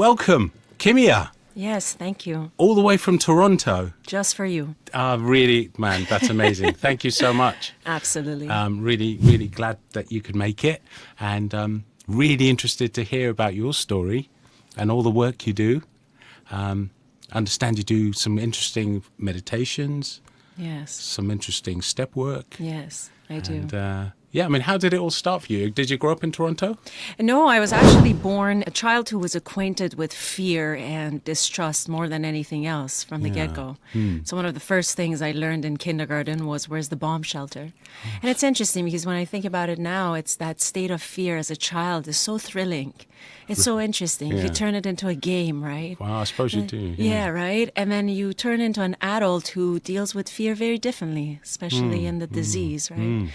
welcome, Kimia. Yes, thank you. All the way from Toronto. Just for you. Really, man, that's amazing. Thank you so much. Absolutely. Really, really glad that you could make it, and really interested to hear about your story and all the work you do. Understand you do some interesting meditations. Yes. Some interesting step work. Yes, I do. And, yeah, I mean, how did it all start for you? Did you grow up in Toronto? No, I was actually born a child who was acquainted with fear and distrust more than anything else from the get-go. So one of the first things I learned in kindergarten was, where's the bomb shelter? And it's interesting because when I think about it now, it's that state of fear as a child is so thrilling. It's so interesting. Yeah. You turn it into a game, right? Well, I suppose you do. Yeah, right? And then you turn into an adult who deals with fear very differently, especially in the disease, right?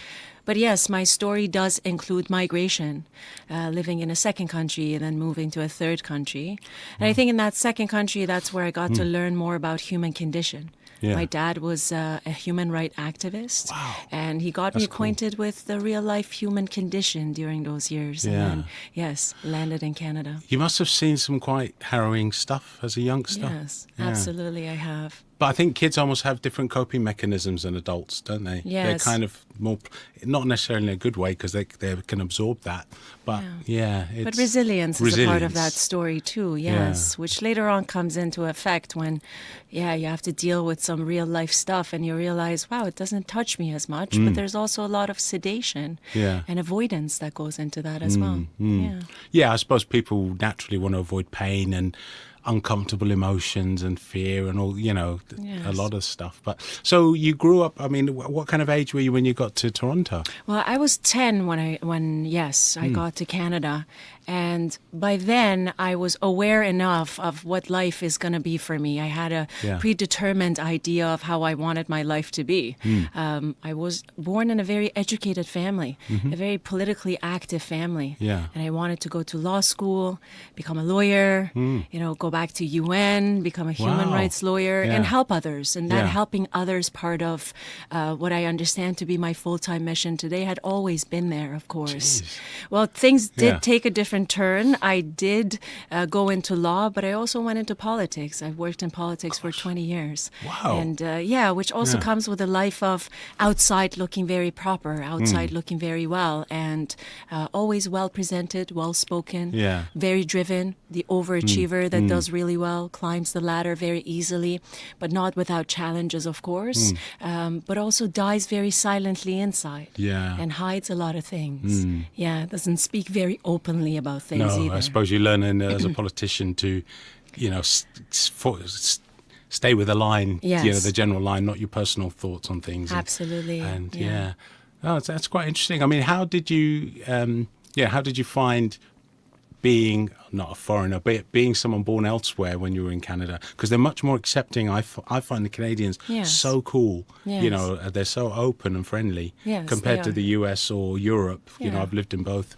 But yes, my story does include migration, living in a second country and then moving to a third country. And I think in that second country, that's where I got to learn more about human condition. Yeah. My dad was a human rights activist, Wow. and he got me That's acquainted with the real-life human condition during those years. Yeah. And then, yes, landed in Canada. You must have seen some quite harrowing stuff as a youngster. Yes, Yeah. absolutely, I have. But I think kids almost have different coping mechanisms than adults, don't they? Yes. They're kind of more, not necessarily in a good way because they can absorb that. But it's... But resilience is a part of that story too, yes, which later on comes into effect when, you have to deal with some real life stuff and you realize, wow, it doesn't touch me as much, but there's also a lot of sedation and avoidance that goes into that as well. Yeah, I suppose people naturally want to avoid pain and uncomfortable emotions and fear and all, a lot of stuff. But so you grew up, I mean, what kind of age were you when you got to Toronto? Well, I was 10 when I got to Canada. And by then, I was aware enough of what life is going to be for me. I had a predetermined idea of how I wanted my life to be. I was born in a very educated family, a very politically active family. Yeah. And I wanted to go to law school, become a lawyer, go back to UN, become a human rights lawyer, and help others. And that helping others part of what I understand to be my full-time mission today had always been there, of course. Jeez. Well, things did take a different turn. I did go into law, but I also went into politics. I've worked in politics for 20 years. Wow. And which also comes with a life of outside looking very proper, outside looking very well, and always well presented, well spoken, very driven, the overachiever that does really well, climbs the ladder very easily, but not without challenges, of course, but also dies very silently inside and hides a lot of things. Doesn't speak very openly about things either. I suppose you learn as a politician to, stay with the line, the general line, not your personal thoughts on things. Absolutely. And that's quite interesting. I mean, how did you find being not a foreigner, but being someone born elsewhere when you were in Canada? Because they're much more accepting. I find the Canadians so cool. Yes. They're so open and friendly compared to the US or Europe. I've lived in both,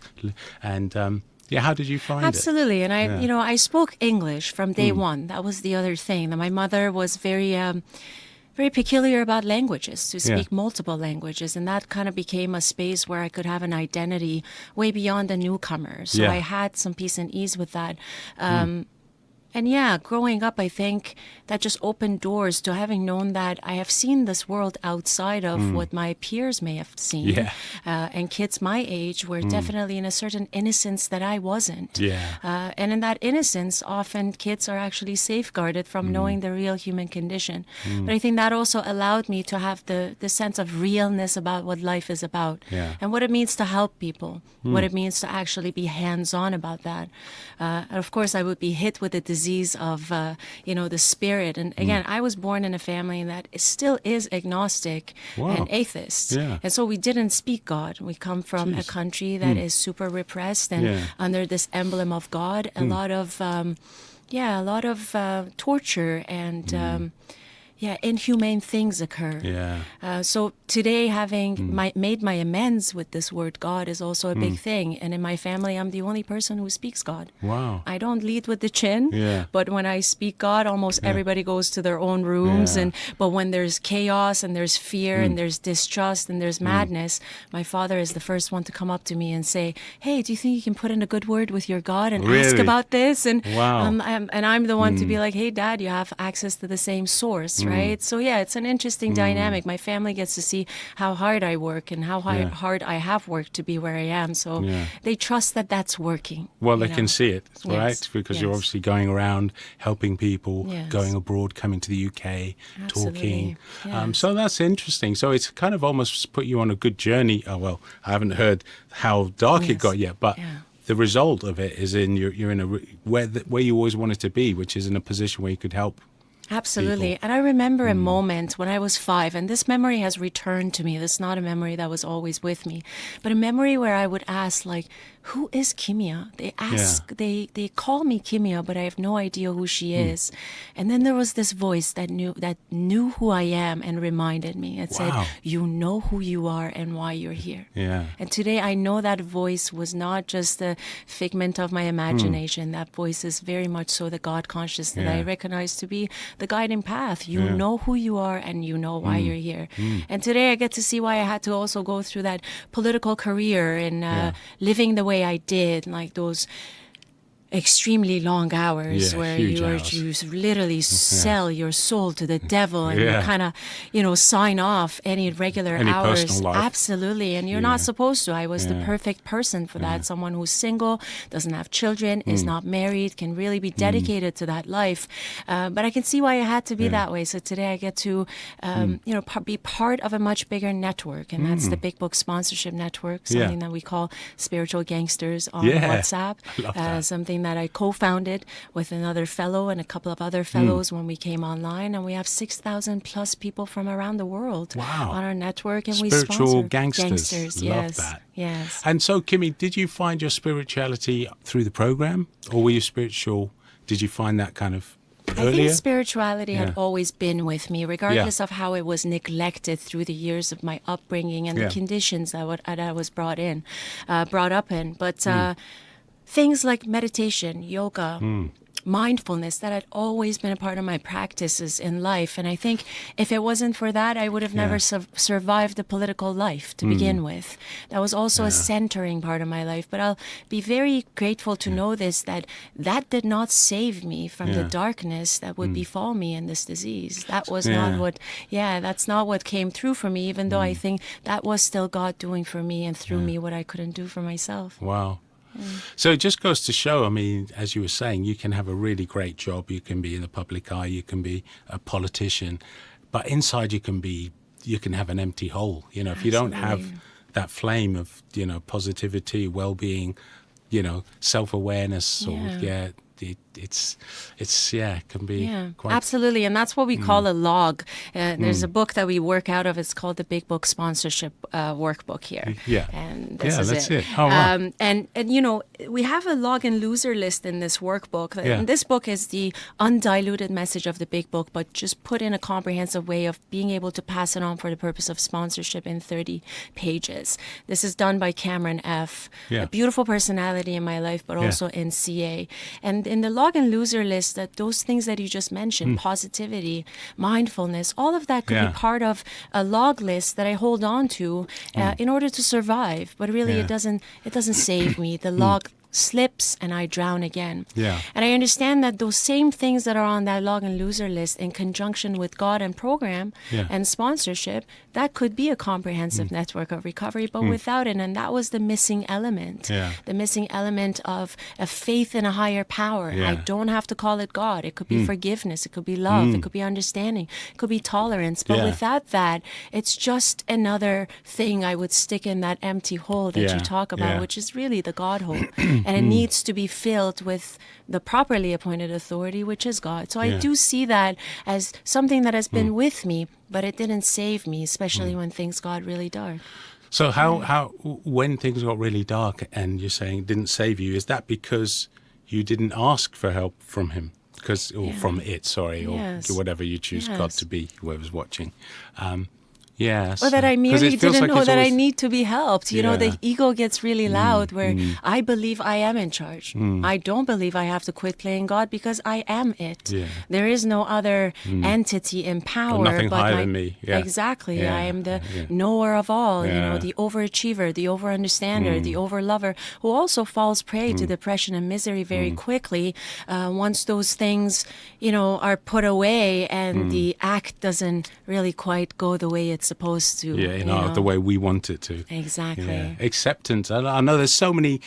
and how did you find it? Absolutely, and I spoke English from day one. That was the other thing. That my mother was very peculiar about languages, to speak multiple languages, and that kind of became a space where I could have an identity way beyond a newcomer. So I had some peace and ease with that. And growing up, I think that just opened doors to having known that I have seen this world outside of what my peers may have seen. Yeah. And kids my age were definitely in a certain innocence that I wasn't. Yeah. And in that innocence, often kids are actually safeguarded from knowing the real human condition. But I think that also allowed me to have the sense of realness about what life is about and what it means to help people, what it means to actually be hands-on about that. And of course, I would be hit with the disease of, the spirit. And again, I was born in a family that still is agnostic and atheist. Yeah. And so we didn't speak God. We come from a country that is super repressed and under this emblem of God, a lot of torture and inhumane things occur. So today, having made my amends with this word God is also a big thing. And in my family, I'm the only person who speaks God. Wow. I don't lead with the chin, but when I speak God, almost everybody goes to their own rooms. But when there's chaos and there's fear and there's distrust and there's madness, my father is the first one to come up to me and say, hey, do you think you can put in a good word with your God and ask about this? And I'm the one to be like, hey, Dad, you have access to the same source, right? So it's an interesting dynamic. My family gets to see how hard I work and how hard I have worked to be where I am. So they trust that that's working. Well, they can see it, right? Because you're obviously going around helping people, going abroad, coming to the UK, talking. So that's interesting. So it's kind of almost put you on a good journey. Oh, well, I haven't heard how dark it got yet, but the result of it is you're in where you always wanted to be, which is in a position where you could help. Absolutely. People. And I remember a moment when I was 5, and this memory has returned to me. This is not a memory that was always with me, but a memory where I would ask, like, who is Kimia? They ask, they call me Kimia, but I have no idea who she is. And then there was this voice that knew who I am and reminded me. It said, you know who you are and why you're here. And today I know that voice was not just a figment of my imagination. That voice is very much so the God conscious that I recognize to be the guiding path. You know who you are and you know why you're here. And today I get to see why I had to also go through that political career and living the way I did, like those extremely long hours where you literally sell your soul to the devil and you kind of, sign off any regular hours. Personal life. Absolutely. And you're not supposed to. I was the perfect person for that. Someone who's single, doesn't have children, is not married, can really be dedicated to that life. But I can see why it had to be that way. So today I get to, be part of a much bigger network. And that's the Big Book Sponsorship Network, something that we call Spiritual Gangsters on WhatsApp. Love that. Something that I co-founded with another fellow and a couple of other fellows when we came online, and we have 6,000 plus people from around the world on our network, and we sponsor Spiritual Gangsters. Love that. Yes. And so, Kimmy, did you find your spirituality through the program, or were you spiritual? Did you find that kind of earlier? I think spirituality had always been with me, regardless of how it was neglected through the years of my upbringing and the conditions that I was brought up in. But things like meditation, yoga, mindfulness, that had always been a part of my practices in life. And I think if it wasn't for that, I would have never survived the political life to begin with. That was also a centering part of my life. But I'll be very grateful to know that did not save me from the darkness that would befall me in this disease. That was not that's not what came through for me, even though I think that was still God doing for me and through me what I couldn't do for myself. Wow. So it just goes to show, I mean, as you were saying, you can have a really great job, you can be in the public eye, you can be a politician, but inside you can have an empty hole. If you don't have that flame of, positivity, well-being, self-awareness, it can be quite... Absolutely, and that's what we call a log. There's a book that we work out of. It's called the Big Book Sponsorship Workbook here. And that's it. Oh, wow. And we have a log and loser list in this workbook. And this book is the undiluted message of the Big Book, but just put in a comprehensive way of being able to pass it on for the purpose of sponsorship in 30 pages. This is done by Cameron F., a beautiful personality in my life, but also in CA. And in the log and loser list, that those things that you just mentioned, positivity, mindfulness, all of that could be part of a log list that I hold on to in order to survive. But really, it doesn't save me. The log slips and I drown again. And I understand that those same things that are on that log and loser list in conjunction with God and program and sponsorship, that could be a comprehensive network of recovery, but without it, and that was the missing element. The missing element of a faith in a higher power. I don't have to call it God. It could be forgiveness, it could be love, it could be understanding, it could be tolerance, but without that, it's just another thing I would stick in that empty hole that you talk about, which is really the God hole. And it needs to be filled with the properly appointed authority, which is God. So I do see that as something that has been with me, but it didn't save me, especially when things got really dark. So how when things got really dark and you're saying it didn't save you, is that because you didn't ask for help from him? because or from it, sorry, or Yes. whatever you choose God Yes. to be, whoever's watching. Yes. Or that I 'Cause merely it feels didn't like know it's that I always- need to be helped. You know, the Yeah. ego gets really loud where I believe I am in charge. I don't believe I have to quit playing God because I am it. Yeah. There is no other entity in power. nothing but higher than me. Yeah. Exactly. Yeah. I am the Yeah. knower of all, you know, Yeah. the overachiever, the over-understander, the over-lover, who also falls prey to depression and misery very quickly once those things, you know, are put away and the act doesn't really quite go the way it's supposed to. Yeah, you the know? way we want it to. Exactly. Yeah. Acceptance. I know there's so many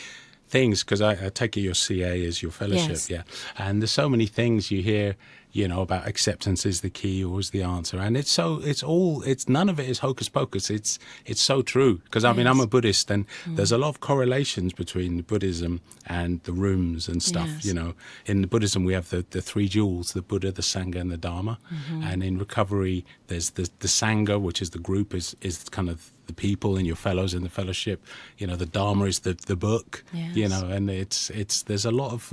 things, because I take it your CA is your fellowship, Yes. yeah. And there's so many things you hear, you know, about acceptance is the key or is the answer. And it's none of it is hocus pocus. It's so true. Because I mean, I'm a Buddhist, and there's a lot of correlations between Buddhism and the rooms and stuff. Yes. You know, in Buddhism, we have the three jewels, the Buddha, the Sangha, and the Dharma. And in recovery, there's the Sangha, which is the group, is kind of the people and your fellows in the fellowship. You know, the Dharma is the book, Yes. you know, and there's a lot of,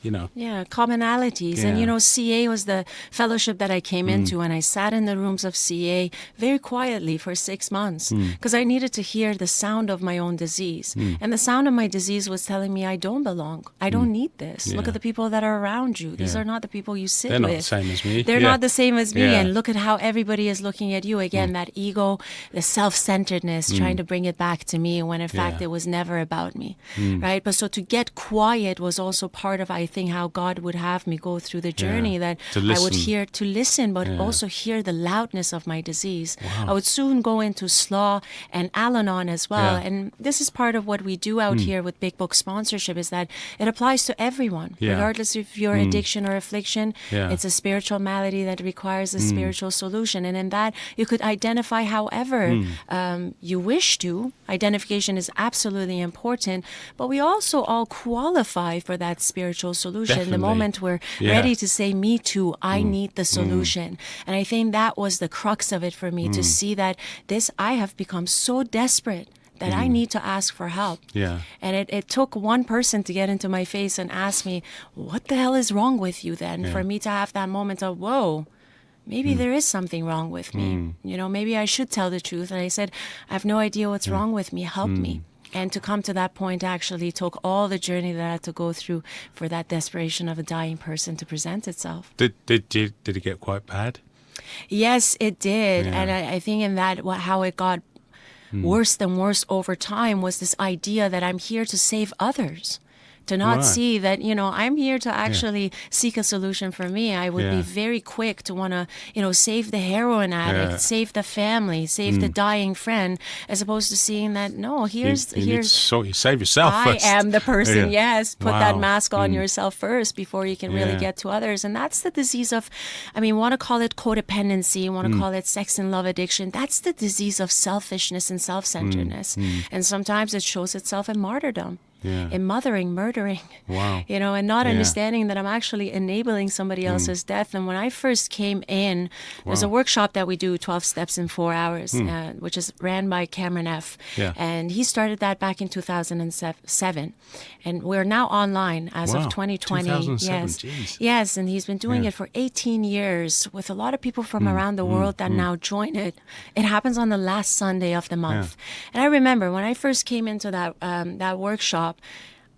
you know. Yeah, commonalities. And, Yeah. you know, CA was the fellowship that I came into, and I sat in the rooms of CA very quietly for 6 months because I needed to hear the sound of my own disease. And the sound of my disease was telling me I don't belong. I don't need this. Look Yeah. at the people that are around you. These Yeah. are not the people you sit They're with. not the same as me. They're Yeah. not the same as me. Yeah. And look at how everybody is looking at you. Again, that ego, the self-centeredness, trying to bring it back to me when in fact Yeah. it was never about me. Right? But so to get quiet was also part of, I think, how God would have me go through the journey, that To I would listen. hear, to listen, but Yeah. also hear the loudness of my disease. Wow. I would soon go into Slaw and Al-Anon as well. Yeah. And this is part of what we do out here with Big Book sponsorship, is that it applies to everyone, Yeah. regardless of your addiction or affliction. Yeah. It's a spiritual malady that requires a spiritual solution. And in that, you could identify however you wish to. Identification is absolutely important, but we also all qualify for that spiritual solution. The Definitely. moment we're Yeah. ready to say, me too, I need the solution. And I think that was the crux of it for me, to see that I have become so desperate that I need to ask for help. Yeah. And it took one person to get into my face and ask me, what the hell is wrong with you then? Yeah. For me to have that moment of, whoa, maybe there is something wrong with me. You know, maybe I should tell the truth. And I said, I have no idea what's wrong with me. Help me. And to come to that point actually took all the journey that I had to go through for that desperation of a dying person to present itself. Did it get quite bad? Yes, it did. Yeah. And I think in that, how it got worse and worse over time was this idea that I'm here to save others. To not Right. see that, you know, I'm here to actually seek a solution for me. I would be Yeah. very quick to want to, you know, save the heroin addict, Yeah. save the family, save the dying friend, as opposed to seeing that, no, You need to save yourself I first. am the person, Yeah. yes. Put that Wow. mask on yourself first before you can really Yeah. get to others. And that's the disease of, I mean, want to call it codependency, want to call it sex and love addiction. That's the disease of selfishness and self-centeredness. And sometimes it shows itself in martyrdom. Yeah. In murdering, Wow. you know, and not Yeah. understanding that I'm actually enabling somebody else's death. And when I first came in, there's a workshop that we do, 12 Steps in 4 Hours, which is ran by Cameron F. Yeah. And he started that back in 2007. And we're now online as Wow. of 2020. 2007, Yes. geez. Yes, and he's been doing Yeah. it for 18 years with a lot of people from around the world that now join it. It happens on the last Sunday of the month. And I remember when I first came into that workshop,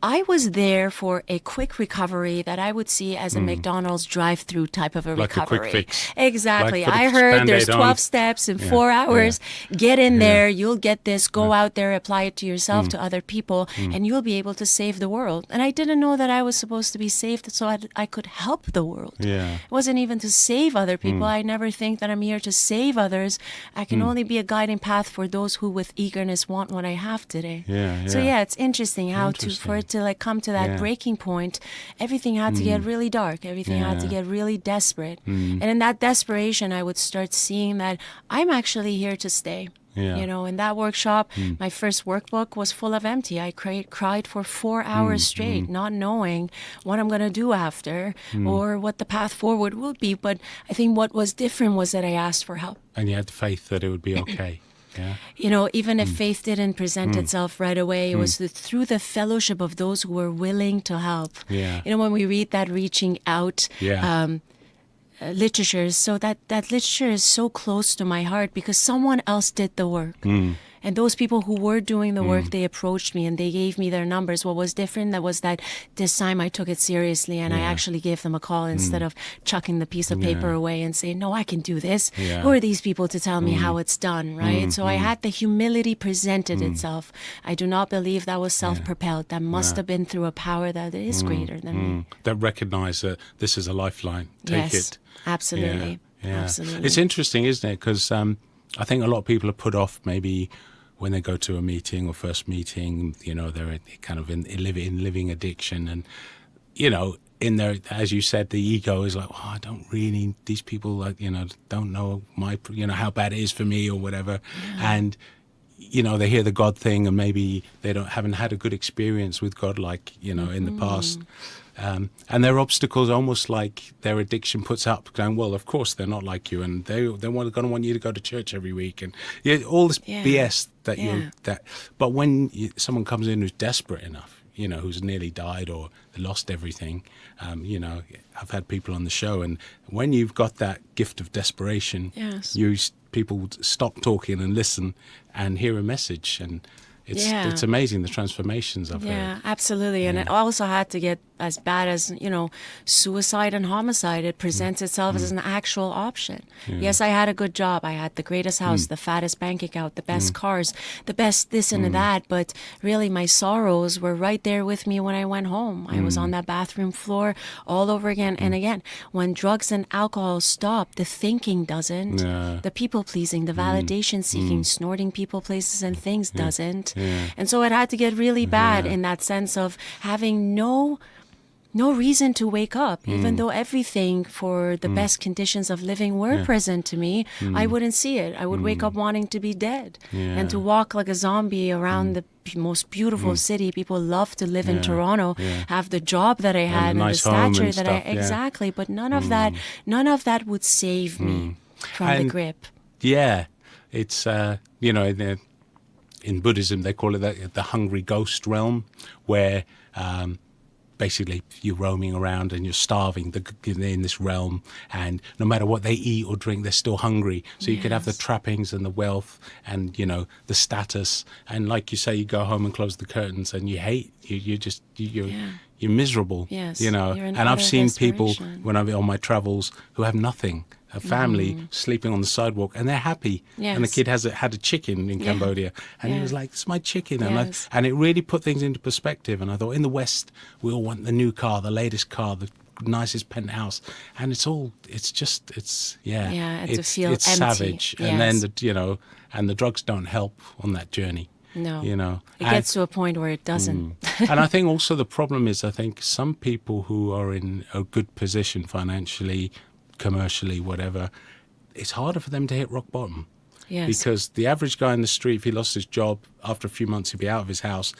I was there for a quick recovery that I would see as a McDonald's drive-through type of a Like a recovery. quick fix. Exactly. Like put a I heard there's Band-Aid 12 on. steps in Yeah, 4 hours. Get in yeah. there. You'll get this. Go out there, apply it to yourself, to other people, and you'll be able to save the world. And I didn't know that I was supposed to be saved so I could help the world. Yeah. It wasn't even to save other people. I never think that I'm here to save others. I can only be a guiding path for those who with eagerness want what I have today. Yeah, So yeah. yeah, it's interesting how for Interesting. it to like come to that Yeah. breaking point, everything had to get really dark. Everything had to Yeah. get really desperate. And in that desperation, I would start seeing that I'm actually here to stay. Yeah. You know, in that workshop, my first workbook was full of empty. I cried for 4 hours straight, not knowing what I'm going to do after or what the path forward will be. But I think what was different was that I asked for help. And you had the faith that it would be okay. You know, even if faith didn't present itself right away, it was through the fellowship of those who were willing to help. Yeah. You know, when we read that reaching out literature, so that literature is so close to my heart because someone else did the work. And those people who were doing the work, they approached me and they gave me their numbers. What was different, that was that this time I took it seriously and I actually gave them a call instead of chucking the piece of paper away and saying, no, I can do this. Who are these people to tell me how it's done, right? So I had the humility presented itself. I do not believe that was self-propelled. That must have been through a power that is greater than me. That recognize that this is a lifeline. Take it. Absolutely. Yeah. Absolutely. It's interesting, isn't it? Because I think a lot of people are put off maybe when they go to a meeting or first meeting, you know, they're kind of in living addiction. And, you know, in there, as you said, the ego is like, oh, I don't really, these people, like, you know, don't know how bad it is for me or whatever. And, you know, they hear the God thing and maybe they haven't had a good experience with God, like, you know, in the past. And their obstacles almost like their addiction puts up, going, well, of course they're not like you, and they're going to want you to go to church every week, and all this BS that. But when someone comes in who's desperate enough, you know, who's nearly died or lost everything, you know, I've had people on the show, and when you've got that gift of desperation, people stop talking and listen and hear a message, and it's amazing the transformations I've heard. Yeah, absolutely. And it also had to get as bad as, you know, suicide and homicide. It presents itself as an actual option. Yes, I had a good job. I had the greatest house, the fattest bank account, the best cars, the best this and that. But really, my sorrows were right there with me when I went home. I was on that bathroom floor all over again and again. When drugs and alcohol stop, the thinking doesn't. The people pleasing, the validation seeking, snorting people, places, and things doesn't. And so it had to get really bad in that sense of having no reason to wake up, even though everything for the best conditions of living were present to me. I wouldn't see it. I would wake up wanting to be dead and to walk like a zombie around the most beautiful city. People love to live in Toronto, have the job that I had and nice the stature that stuff, exactly. But none of that would save me from the grip. Yeah, it's you know, in Buddhism they call it the hungry ghost realm, where basically you're roaming around and you're starving in this realm, and no matter what they eat or drink, they're still hungry. So you could have the trappings and the wealth and, you know, the status, and like you say, you go home and close the curtains and you hate you're miserable. You know, and I've seen people when I'm on my travels who have nothing, a family sleeping on the sidewalk, and they're happy. And the kid had a chicken in Cambodia, and he was like, "It's my chicken," and it really put things into perspective. And I thought, in the West, we all want the new car, the latest car, the nicest penthouse, and it's feel empty. savage. And then and the drugs don't help on that journey. No, you know, it gets to a point where it doesn't. And I think also the problem is, I think some people who are in a good position financially, commercially, whatever, it's harder for them to hit rock bottom. Because the average guy in the street, if he lost his job, after a few months he'd be out of his house.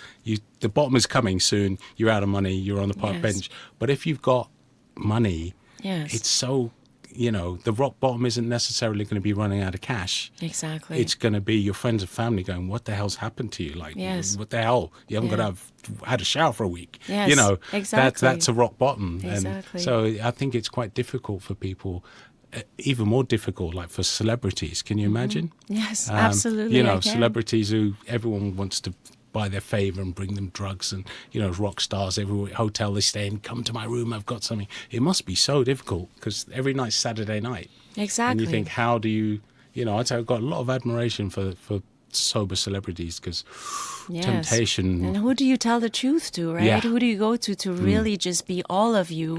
The bottom is coming soon. You're out of money. You're on the park bench. But if you've got money, it's so, you know, the rock bottom isn't necessarily going to be running out of cash. Exactly. It's going to be your friends and family going, what the hell's happened to you? Like, what the hell? You haven't got to have had a shower for a week. You know, that's a rock bottom. Exactly. And so I think it's quite difficult for people, even more difficult, like for celebrities. Can you imagine? Yes, absolutely. You know, celebrities who everyone wants to buy their favour and bring them drugs, and, you know, rock stars, every hotel they stay in, come to my room, I've got something. It must be so difficult, because every night's Saturday night. Exactly. And you think, how do you know, I'd say I've got a lot of admiration for sober celebrities, because temptation. And who do you tell the truth to, right? Who do you go to really just be all of you?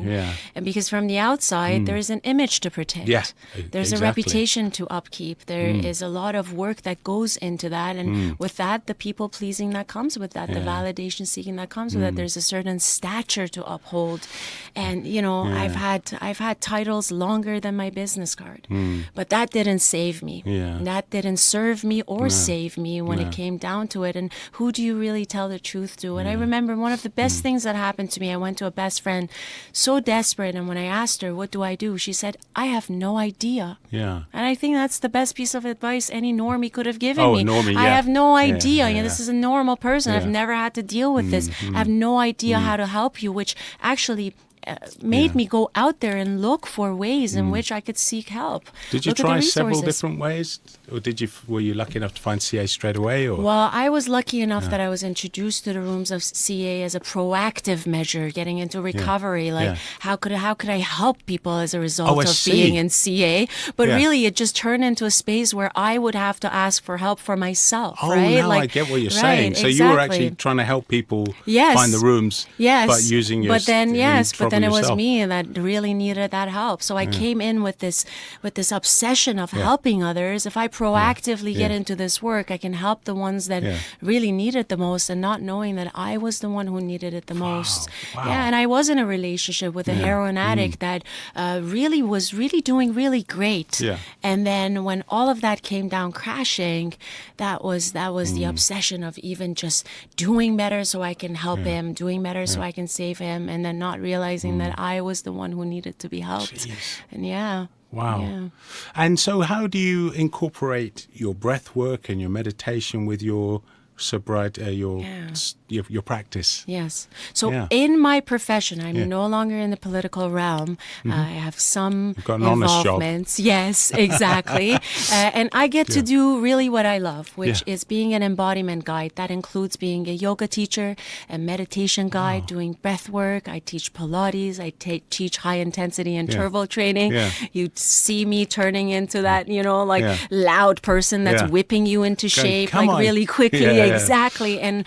And because from the outside, there is an image to protect. There's a reputation to upkeep. There is a lot of work that goes into that. And with that, the people pleasing that comes with that, the validation seeking that comes with that, there's a certain stature to uphold. And, you know, I've had titles longer than my business card. But that didn't save me. That didn't serve me or save save me when it came down to it, and who do you really tell the truth to? And I remember one of the best things that happened to me, I went to a best friend, so desperate, and when I asked her, what do I do? She said, I have no idea. Yeah. And I think that's the best piece of advice any normie could have given me. Normie, I have no idea. Yeah. This is a normal person. I've never had to deal with this. I have no idea how to help you, which actually made me go out there and look for ways in which I could seek help. Did you try several different ways, or were you lucky enough to find CA straight away? Or? Well, I was lucky enough that I was introduced to the rooms of CA as a proactive measure, getting into recovery. Like, how could I help people as a result of being in CA? But really, it just turned into a space where I would have to ask for help for myself. Right? Now I get what you're saying. So you were actually trying to help people find the rooms, but using your but then it was me that really needed that help. So I came in with this obsession of helping others. If I proactively get into this work, I can help the ones that really need it the most, and not knowing that I was the one who needed it the most. Wow. Yeah, and I was in a relationship with a heroin addict that really was doing really great. Yeah. And then when all of that came down crashing, that was the obsession of even just doing better so I can help him, doing better so I can save him, and then not realizing that I was the one who needed to be helped. Jeez. And Wow. Yeah. And so how do you incorporate your breath work and your meditation with your sobriety, your practice? Yes. So in my profession, I'm no longer in the political realm. I have some You've got an honest job. Yes, exactly. And I get to do really what I love, which is being an embodiment guide. That includes being a yoga teacher, a meditation guide, doing breath work. I teach Pilates. I teach high intensity interval training. Yeah. You see me turning into that, loud person that's whipping you into shape, really quickly. Exactly. And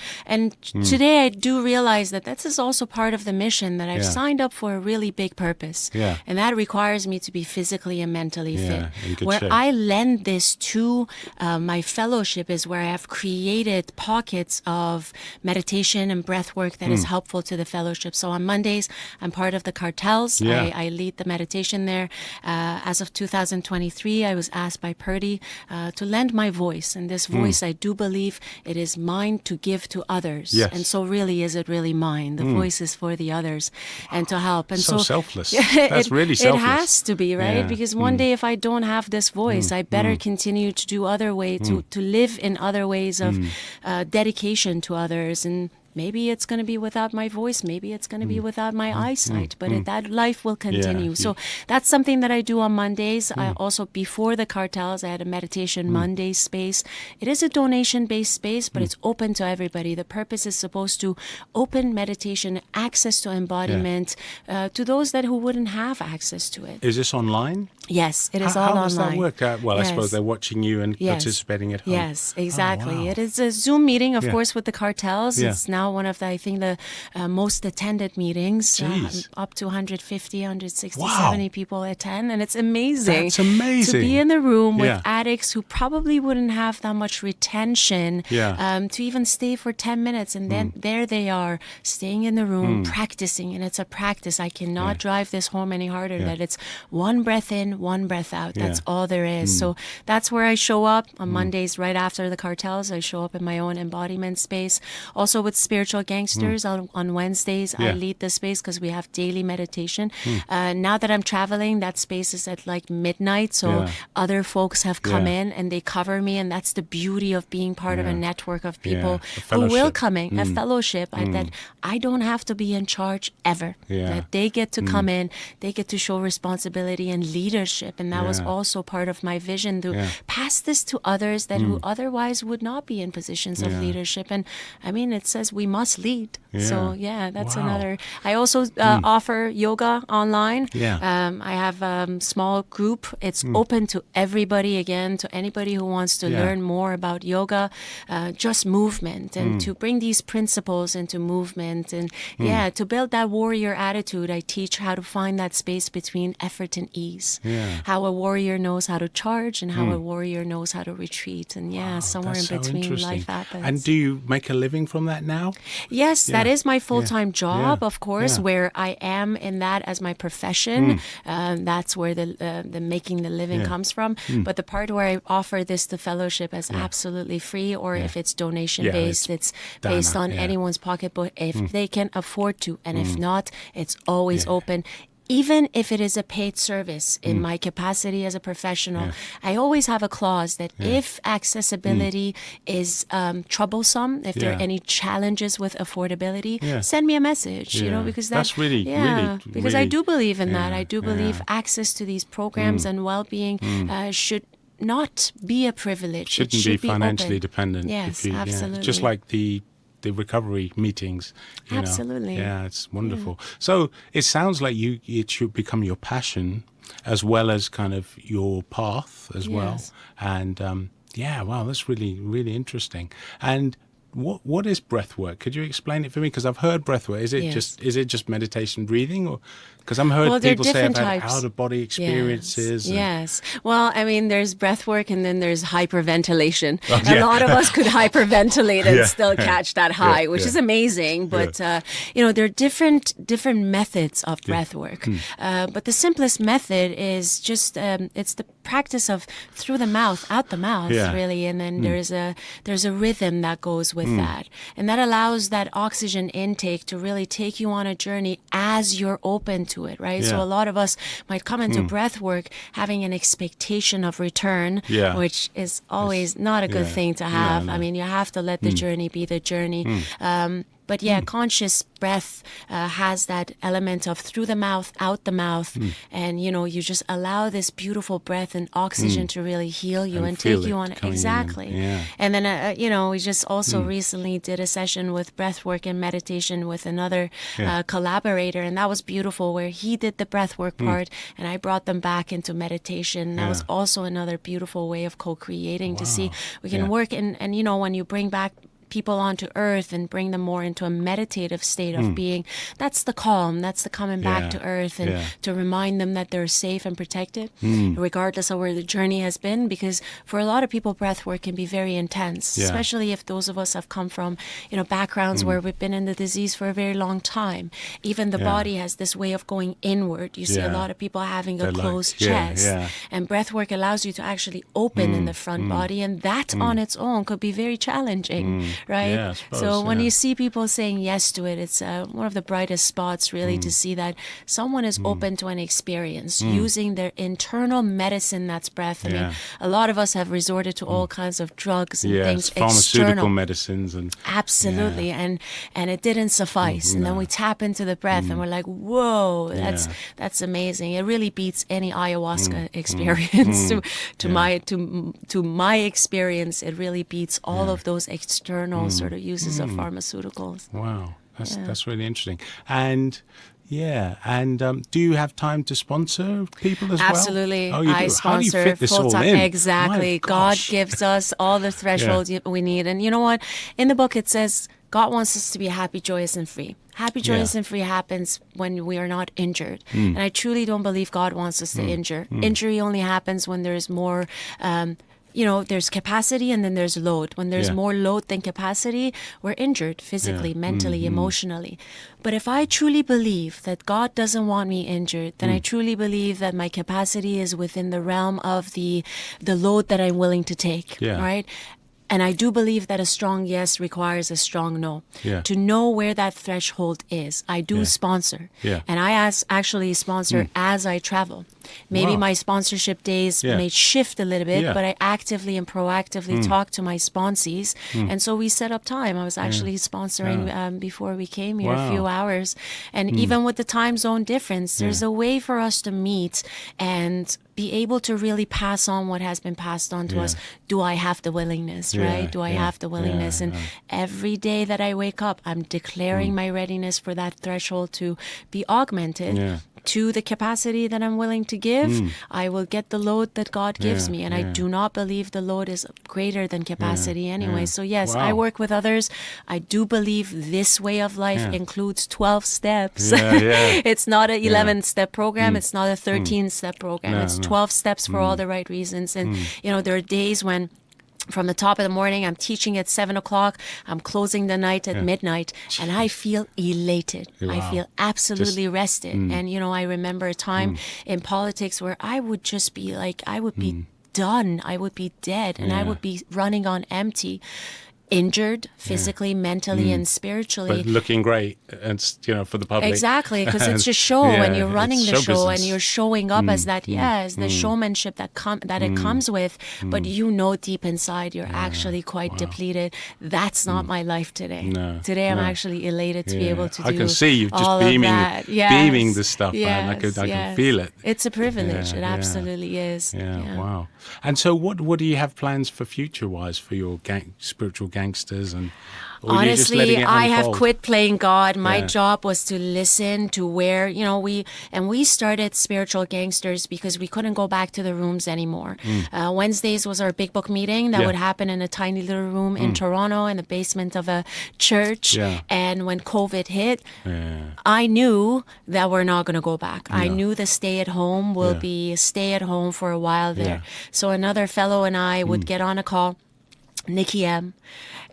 today I do realize that this is also part of the mission, that I've signed up for a really big purpose. Yeah. And that requires me to be physically and mentally fit. Where shape. I lend this to my fellowship is where I have created pockets of meditation and breath work that is helpful to the fellowship. So on Mondays, I'm part of the Cartels. I lead the meditation there. As of 2023, I was asked by Purdy to lend my voice. And this voice, I do believe it is mine to give to others. Yes. And so really, is it really mine? The voice is for the others and to help. And so selfless. That's really selfless. It has to be, right? Yeah. Because one day if I don't have this voice, I better continue to do other ways, to live in other ways of dedication to others. And maybe it's going to be without my voice. Maybe it's going to be without my eyesight. But that life will continue. Yeah. So that's something that I do on Mondays. I also, before the Cartels, I had a meditation Monday space. It is a donation-based space, but it's open to everybody. The purpose is supposed to open meditation, access to embodiment, to those who wouldn't have access to it. Is this online? Yes, it is all online. How does that work? Well, I suppose they're watching you and participating at home. Yes, exactly. Oh, wow. It is a Zoom meeting, of course, with the Cartels. It's now one of the most attended meetings. Up to 150, 160, 70 people attend, and it's amazing. That's amazing. To be in the room with addicts who probably wouldn't have that much retention to even stay for 10 minutes, and then there they are, staying in the room, practicing, and it's a practice. I cannot drive this home any harder, that it's one breath in, one breath out. That's all there is. So that's where I show up on Mondays right after the Cartels. I show up in my own embodiment space. Also with Spiritual Gangsters on Wednesdays, I lead the space because we have daily meditation. Now that I'm traveling, that space is at like midnight, so other folks have come in and they cover me, and that's the beauty of being part of a network of people who will come in, a fellowship, that I don't have to be in charge ever. That they get to come in, they get to show responsibility and leadership, and that was also part of my vision, to pass this to others that who otherwise would not be in positions of leadership. And I mean, it says we must lead. So that's another. I also offer yoga online. I have a small group. It's open to everybody, again, to anybody who wants to learn more about yoga, just movement, and to bring these principles into movement, and to build that warrior attitude. I teach how to find that space between effort and ease. How a warrior knows how to charge, and how a warrior knows how to retreat, and somewhere in between life happens. And do you make a living from that now? well? Yes, that is my full-time job, Yeah. of course, where I am in that as my profession. That's where the making the living comes from. But the part where I offer this to fellowship is absolutely free, or if it's donation-based, it's based on anyone's pocketbook if they can afford to. And if not, it's always open. Even if it is a paid service in my capacity as a professional, I always have a clause that if accessibility is troublesome, if there are any challenges with affordability, send me a message, you know, because that's really, because I do believe in that. I do believe access to these programs and well-being should not be a privilege. Shouldn't be financially dependent. Yes, absolutely. Just like the recovery meetings. Absolutely. Yeah, it's wonderful. So it sounds like it should become your passion as well as kind of your path as well. And wow, that's really, really interesting. And what is breathwork? Could you explain it for me? Because I've heard breathwork. Is it just meditation, breathing, or because I've heard people say I've had out of body experiences? Yes. Well, I mean, there's breathwork and then there's hyperventilation. A lot of us could hyperventilate and still catch that high, which is amazing. But there are different methods of breathwork. But the simplest method is just it's the practice of through the mouth, out the mouth, really. And then there's a rhythm that goes with that, and that allows that oxygen intake to really take you on a journey as you're open to it, right? So a lot of us might come into breath work having an expectation of return, which is always not a good thing to have. I mean, you have to let the journey be the journey. But conscious breath has that element of through the mouth, out the mouth. And, you just allow this beautiful breath and oxygen to really heal you and take you on. Exactly. And then, we just also recently did a session with breathwork and meditation with another collaborator. And that was beautiful, where he did the breathwork part and I brought them back into meditation. That was also another beautiful way of co-creating to see we can work. And, when you bring back people onto earth and bring them more into a meditative state of being, that's the calm, that's the coming back to earth, and to remind them that they're safe and protected regardless of where the journey has been. Because for a lot of people, breath work can be very intense, especially if those of us have come from backgrounds where we've been in the disease for a very long time. Even the body has this way of going inward. You see a lot of people having a closed chest, and breath work allows you to actually open in the front body, and that on its own could be very challenging. Right? Yeah, I suppose, so when you see people saying yes to it, it's one of the brightest spots really to see that someone is open to an experience using their internal medicine that's breath. I mean, a lot of us have resorted to all kinds of drugs and things pharmaceutical external. medicines and Absolutely. And it didn't suffice. And then we tap into the breath and we're like, whoa, that's amazing. It really beats any ayahuasca experience. To my experience, it really beats all of those external sort of uses of pharmaceuticals. Wow, that's really interesting. And do you have time to sponsor people as Absolutely. well? Absolutely. I sponsor How do you fit this all full-time. in? Exactly. God gives us all the thresholds we need. And you know what? In the book it says God wants us to be happy, joyous, and free. Happy, joyous, and free happens when we are not injured. And I truly don't believe God wants us to injure. Injury only happens when there's more there's capacity and then there's load. When there's more load than capacity, we're injured physically, mentally, emotionally. But if I truly believe that God doesn't want me injured, then I truly believe that my capacity is within the realm of the load that I'm willing to take, right? And I do believe that a strong yes requires a strong no. To know where that threshold is, I do sponsor. And I actually sponsor as I travel. Maybe my sponsorship days may shift a little bit, but I actively and proactively talk to my sponsees. And so we set up time. I was actually sponsoring before we came here a few hours. And even with the time zone difference, there's a way for us to meet and be able to really pass on what has been passed on to us. Do I have the willingness, right? Do I have the willingness? And every day that I wake up, I'm declaring my readiness for that threshold to be augmented to the capacity that I'm willing to give. I will get the load that God gives me. And I do not believe the load is greater than capacity anyway. So yes, I work with others. I do believe this way of life includes 12 steps. It's not an 11-step program. It's not a 13-step program. It's 12 steps for all the right reasons. And, there are days when from the top of the morning, I'm teaching at 7 o'clock. I'm closing the night at midnight, and I feel elated. Wow. I feel absolutely rested. And, you know, I remember a time in politics where I would just be like, I would be done. I would be dead, and I would be running on empty. Injured physically, mentally, and spiritually. But looking great, and you know, for the public. Exactly, because it's a show, and you're running the show, business. and you're showing up as that. As the showmanship that it comes with. But you know, deep inside, you're actually quite depleted. That's not my life today. No, today, I'm actually elated to be able to do. I can see you just all beaming, of that. beaming the stuff, man. I Yes, can feel it. It's a privilege. It absolutely is. Yeah, wow. And so, what do you have plans for future-wise for your spiritual gangsters and? Honestly, I have quit playing God. My Yeah. job was to listen to where, you know, we started Spiritual Gangsters because we couldn't go back to the rooms anymore. Wednesdays was our big book meeting that would happen in a tiny little room in Toronto in the basement of a church. Yeah. And when COVID hit, I knew that we're not going to go back. I knew the stay at home will be stay at home for a while there. So another fellow and I would get on a call, Nikki M.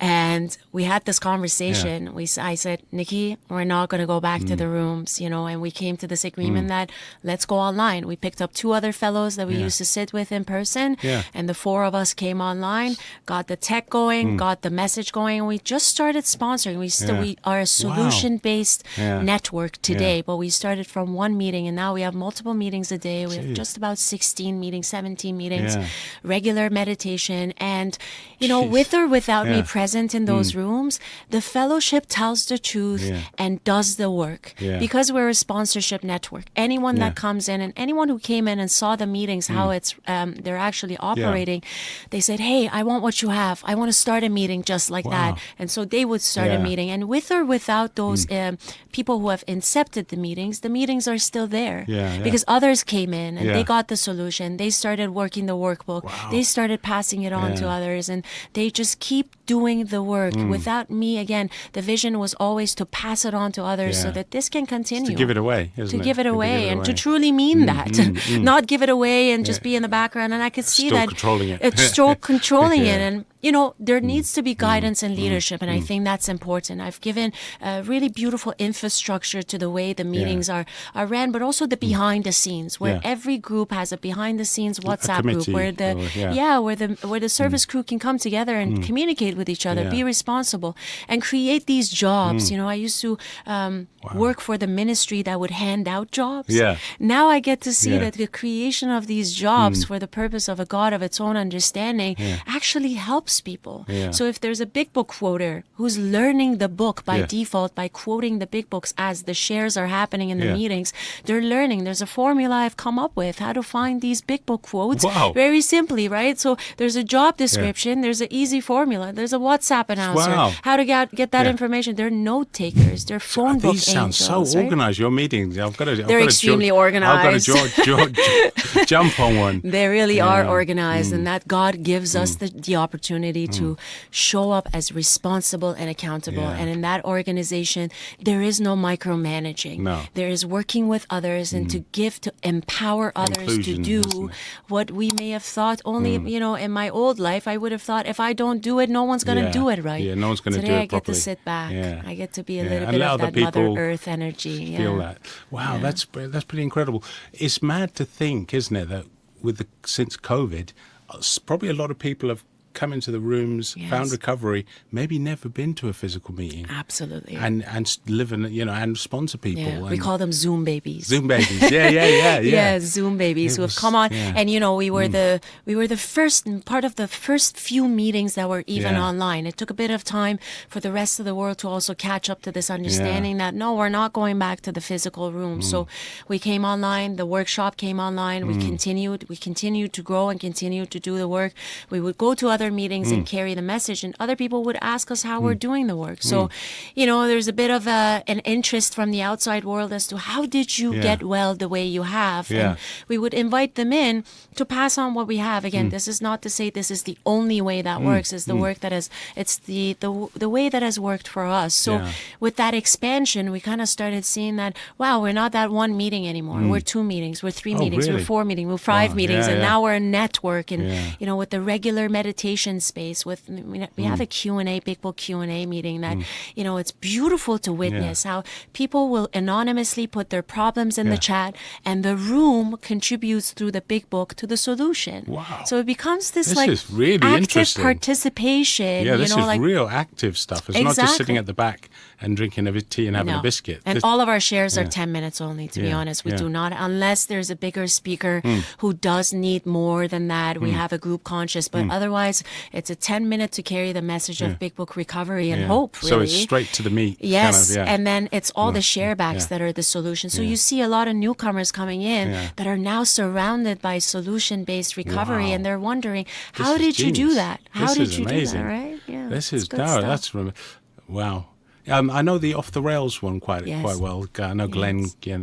And we had this conversation. I said, Nikki, we're not going to go back to the rooms, you know, and we came to this agreement that let's go online. We picked up 2 other fellows that we used to sit with in person. And the 4 of us came online, got the tech going, got the message going. And we just started sponsoring. We are a solution-based network today, but we started from 1 meeting, and now we have multiple meetings a day. We have just about 16 meetings, 17 meetings, regular meditation. And, you know, with or without me present in those rooms, the fellowship tells the truth and does the work. Because we're a sponsorship network. Anyone that comes in, and anyone who came in and saw the meetings, how it's they're actually operating, they said, hey, I want what you have. I want to start a meeting just like that. And so they would start a meeting. And with or without those people who have incepted the meetings are still there. Because others came in and they got the solution. They started working the workbook. They started passing it on to others. And they just keep doing the work. Without me, again, the vision was always to pass it on to others so that this can continue. Just to give it away, isn't it? To give it away and to truly mean that. Not give it away and just be in the background. And I could see Still that. Controlling it. It's still controlling it. And, you know, there needs to be guidance and leadership. And I think that's important. I've given a really beautiful infrastructure to the way the meetings are ran, but also the behind the scenes, where every group has a behind the scenes WhatsApp group where where the service crew can come together and communicate with each other, be responsible, and create these jobs. You know, I used to work for the ministry that would hand out jobs. Now I get to see that the creation of these jobs for the purpose of a God of its own understanding actually helps people. So if there's a big book quoter who's learning the book by default by quoting the big books as the shares are happening in the meetings, they're learning. There's a formula I've come up with how to find these big book quotes very simply, right? So there's a job description, there's an easy formula, there's a WhatsApp announcer, how to get that information. They're note takers, they're phone book These sound angels, so right? organized, your meetings. They're extremely organized. I've got to jump on one. They really are organized, and that God gives us the opportunity to show up as responsible and accountable. And in that organization, there is no micromanaging. No. There is working with others and to empower others Inclusion, to do what we may have thought only, you know, in my old life, I would have thought if I don't do it, no one's going to do it right. Yeah, no one's going to do Today it I get properly. to sit back. I get to be a little And bit let of other that Mother people Earth energy. Feel that. Wow, that's pretty incredible. It's mad to think, isn't it, that since COVID, probably a lot of people have come into the rooms, found recovery, maybe never been to a physical meeting. Absolutely. And live in, you know, and sponsor people. Yeah. And we call them Zoom babies. Zoom babies. Yeah, Zoom babies who have come on. And, you know, we were the first, part of the first few meetings that were even online. It took a bit of time for the rest of the world to also catch up to this understanding that, no, we're not going back to the physical room. So we came online, the workshop came online, we continued to grow and continued to do the work. We would go to other meetings and carry the message, and other people would ask us how we're doing the work. So, you know, there's a bit of an interest from the outside world as to how did you get well the way you have. And we would invite them in to pass on what we have. Again, this is not to say this is the only way that works. It's the work that it's the way that has worked for us. So with that expansion, we kind of started seeing that, wow, we're not that one meeting anymore. We're 2 meetings, we're 3 meetings, really? we're 4 meetings, we're 5 meetings, and now we're a network. And, you know, with the regular meditation communication space with, we have a Q&A, Big Book Q&A meeting that, you know, it's beautiful to witness how people will anonymously put their problems in the chat, and the room contributes through the Big Book to the solution. Wow. So it becomes this is really active interesting. participation. Yeah, this you know, is like, real active stuff. It's not just sitting at the back and drinking a bit of tea and having a biscuit. And all of our shares are 10 minutes only, to be honest. We do not, unless there's a bigger speaker who does need more than that. We have a group conscious, but otherwise it's a 10-minute to carry the message of Big Book recovery and hope, really. So it's straight to the meat. Yes, kind of, and then it's all the sharebacks that are the solution. So you see a lot of newcomers coming in that are now surrounded by solution-based recovery, and they're wondering, how did you do that? How did you do that, right? Yeah, this is, wow. I know the Off the Rails one quite well. I know Glenn, you're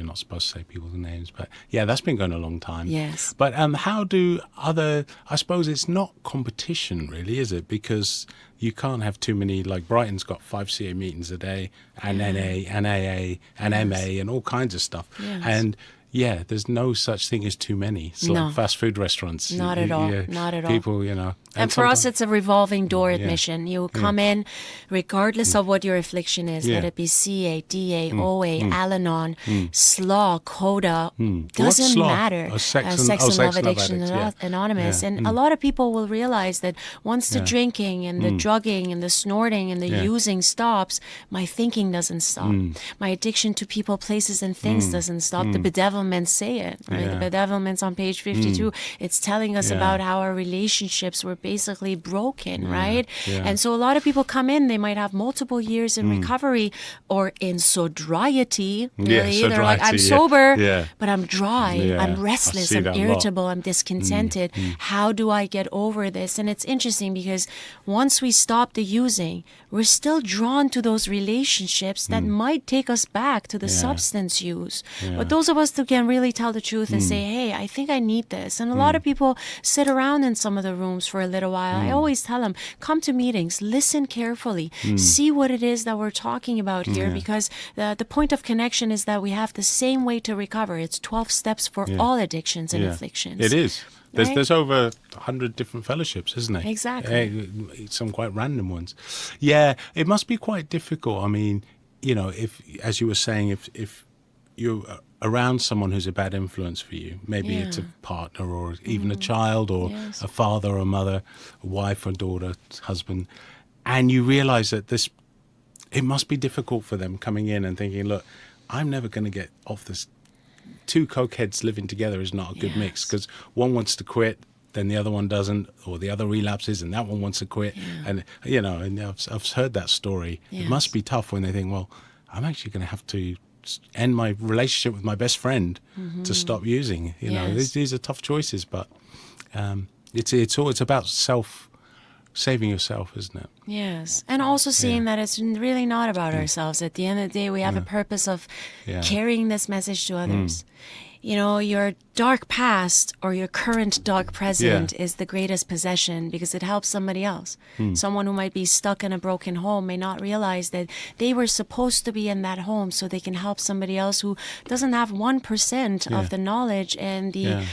not supposed to say people's names, but yeah, that's been going a long time. Yes. But how do I suppose it's not competition really, is it? Because you can't have too many, like Brighton's got 5 CA meetings a day, and NA, and AA, and MA, and all kinds of stuff. Yes. And yeah, there's no such thing as too many. It's like fast food restaurants. Not at all. Not at all. People, you know. And for us, it's a revolving door admission. You come in regardless of what your affliction is, let it be CA, DA, OA, Al-Anon, SLAW, CODA, doesn't matter. Sex and Love Addiction Anonymous. And a lot of people will realize that once the drinking and the drugging and the snorting and the using stops, my thinking doesn't stop. My addiction to people, places, and things doesn't stop. The bedevilments say it. Right? The bedevilments on page 52, it's telling us about how our relationships were basically broken, right? And so a lot of people come in, they might have multiple years in recovery or in Sodriety, really. They're like, I'm sober, but I'm dry, I'm restless, I'm irritable, I'm discontented. How do I get over this? And it's interesting because once we stop the using, we're still drawn to those relationships that might take us back to the substance use. But those of us who can really tell the truth and say, hey, I think I need this. And a lot of people sit around in some of the rooms for a little while. I always tell them, come to meetings, listen carefully, see what it is that we're talking about here, because the point of connection is that we have the same way to recover. It's 12 steps for all addictions and afflictions. It is. There's over 100 different fellowships, isn't it? Exactly. Some quite random ones. Yeah, it must be quite difficult. I mean, you know, if, as you were saying, if you're around someone who's a bad influence for you, maybe it's a partner or even a child or a father or a mother, a wife or daughter, husband, and you realize that it must be difficult for them coming in and thinking, look, I'm never going to get off this. 2 cokeheads living together is not a good mix, because one wants to quit, then the other one doesn't, or the other relapses and that one wants to quit. And, you know, and I've heard that story. It must be tough when they think, well, I'm actually going to have to end my relationship with my best friend to stop using. You know, these are tough choices, but it's about saving yourself, isn't it? Yes. And also seeing that it's really not about ourselves. At the end of the day, we have a purpose of carrying this message to others. You know, your dark past or your current dark present is the greatest possession, because it helps somebody else. Someone who might be stuck in a broken home may not realize that they were supposed to be in that home so they can help somebody else who doesn't have 1% of the knowledge and the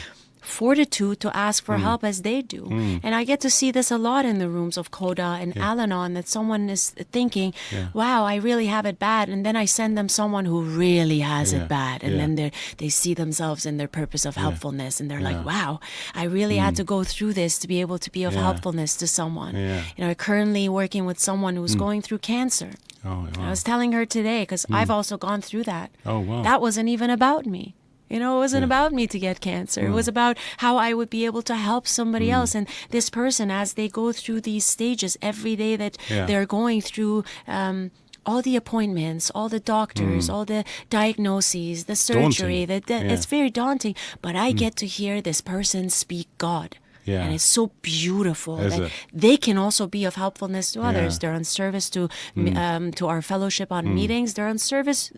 fortitude to ask for help as they do. And I get to see this a lot in the rooms of CODA and Al-Anon, that someone is thinking, wow, I really have it bad. And then I send them someone who really has it bad. And then they see themselves in their purpose of helpfulness. And they're like, wow, I really had to go through this to be able to be of helpfulness to someone. You know, I'm currently working with someone who's going through cancer. Oh, wow. I was telling her today, because I've also gone through that. Oh, wow. That wasn't even about me. You know, it wasn't about me to get cancer. It was about how I would be able to help somebody else. And this person, as they go through these stages every day that they're going through, all the appointments, all the doctors, all the diagnoses, the surgery, it's very daunting. But I get to hear this person speak God. And it's so beautiful that they can also be of helpfulness to others. They're on service to our fellowship on meetings. They're in service